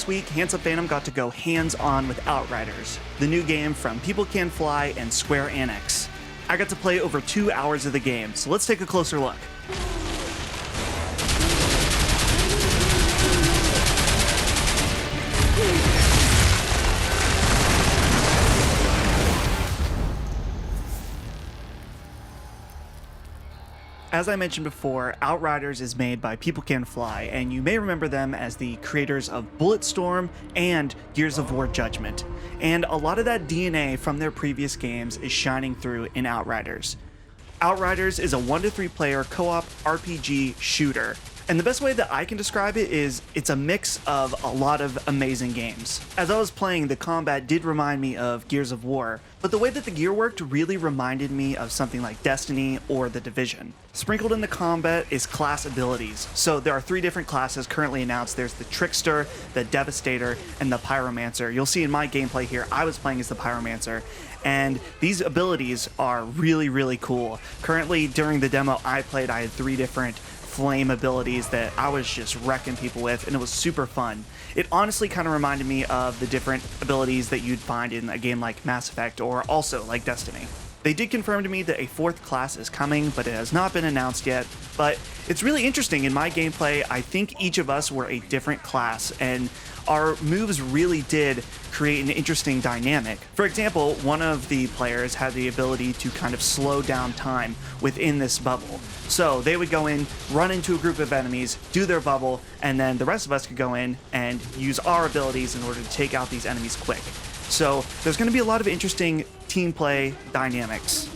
week, Handsome Phantom got to go hands-on with Outriders, the new game from People Can Fly and Square Enix. I got to play over 2 hours of the game, so let's take a closer look. As I mentioned before, Outriders is made by People Can Fly, and you may remember them as the creators of Bulletstorm and Gears of War Judgement. And a lot of that DNA from their previous games is shining through in Outriders. Outriders is a 1 to 3 player co-op RPG shooter. And the best way that I can describe it is it's a mix of a lot of amazing games. As I was playing, the combat did remind me of Gears of War, but the way that the gear worked really reminded me of something like Destiny or The Division. Sprinkled in the combat is class abilities. So there are 3 different classes currently announced. There's the Trickster, the Devastator, and the Pyromancer. You'll see in my gameplay here, I was playing as the Pyromancer. And these abilities are really, really cool. Currently, during the demo I played, I had 3 different flame abilities that I was just wrecking people with, and it was super fun. It honestly kind of reminded me of the different abilities that you'd find in a game like Mass Effect or also like Destiny. They did confirm to me that a 4th class is coming, but it has not been announced yet. But it's really interesting. In my gameplay, I think each of us were a different class, and our moves really did create an interesting dynamic. For example, one of the players had the ability to kind of slow down time within this bubble. So they would go in, run into a group of enemies, do their bubble, and then the rest of us could go in and use our abilities in order to take out these enemies quick. So there's going to be a lot of interesting team play dynamics.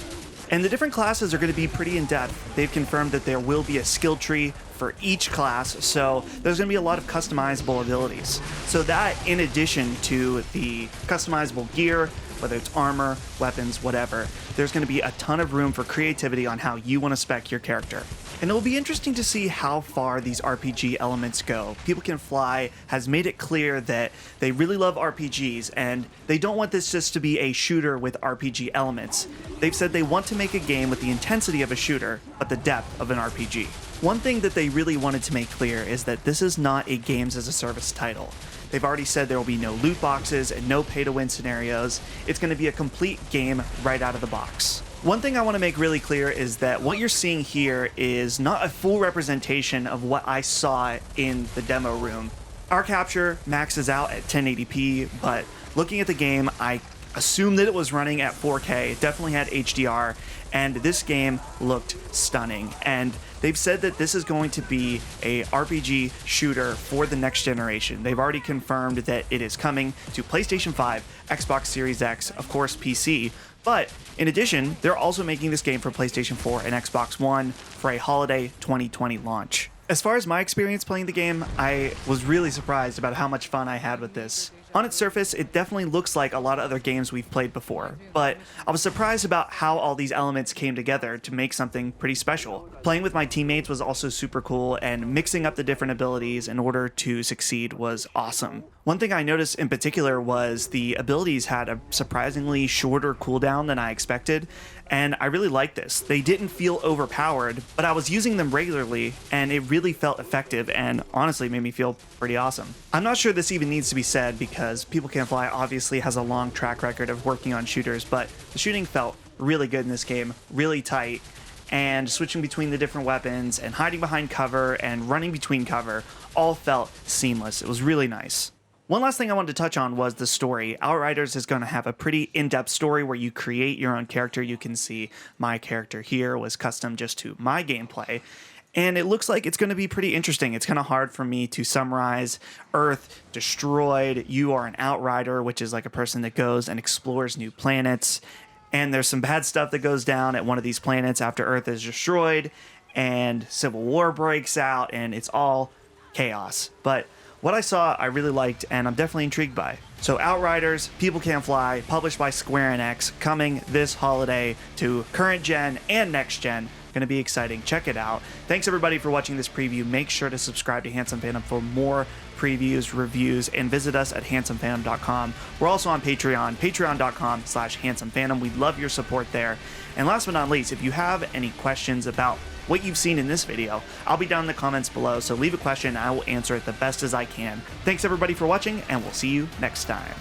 And the different classes are going to be pretty in-depth. They've confirmed that there will be a skill tree for each class, so there's going to be a lot of customizable abilities. So that, in addition to the customizable gear, whether it's armor, weapons, whatever, there's going to be a ton of room for creativity on how you want to spec your character. And it will be interesting to see how far these RPG elements go. People Can Fly has made it clear that they really love RPGs, and they don't want this just to be a shooter with RPG elements. They've said they want to make a game with the intensity of a shooter, but the depth of an RPG. One thing that they really wanted to make clear is that this is not a games as a service title. They've already said there will be no loot boxes and no pay-to-win scenarios. It's going to be a complete game right out of the box. One thing I want to make really clear is that what you're seeing here is not a full representation of what I saw in the demo room. Our capture maxes out at 1080p, but looking at the game, I assumed that it was running at 4K. It definitely had HDR, and this game looked stunning. And they've said that this is going to be a RPG shooter for the next generation. They've already confirmed that it is coming to PlayStation 5, Xbox Series X, of course PC, but in addition, they're also making this game for PlayStation 4 and Xbox One for a holiday 2020 launch. As far as my experience playing the game, I was really surprised about how much fun I had with this. On its surface, it definitely looks like a lot of other games we've played before, but I was surprised about how all these elements came together to make something pretty special. Playing with my teammates was also super cool, and mixing up the different abilities in order to succeed was awesome. One thing I noticed in particular was the abilities had a surprisingly shorter cooldown than I expected, and I really liked this. They didn't feel overpowered, but I was using them regularly, and it really felt effective and honestly made me feel pretty awesome. I'm not sure this even needs to be said because People Can Fly obviously has a long track record of working on shooters, but the shooting felt really good in this game, really tight, and switching between the different weapons and hiding behind cover and running between cover all felt seamless. It was really nice. One last thing I wanted to touch on was the story. Outriders is going to have a pretty in-depth story where you create your own character. You can see my character here was custom just to my gameplay. And it looks like it's going to be pretty interesting. It's kind of hard for me to summarize. Earth destroyed. You are an outrider, which is like a person that goes and explores new planets. And there's some bad stuff that goes down at one of these planets after Earth is destroyed. And civil war breaks out. And it's all chaos. But what I saw, I really liked, and I'm definitely intrigued by. So Outriders, People Can Fly, published by Square Enix, coming this holiday to current gen and next gen Going to be exciting. Check it out. Thanks everybody for watching this preview. Make sure to subscribe to Handsome Phantom for more previews, reviews, and visit us at handsomephantom.com. We're also on Patreon, patreon.com/handsomephantom. We'd love your support there. And last but not least, if you have any questions about what you've seen in this video, I'll be down in the comments below, so leave a question and I will answer it the best as I can. Thanks everybody for watching, and we'll see you next time.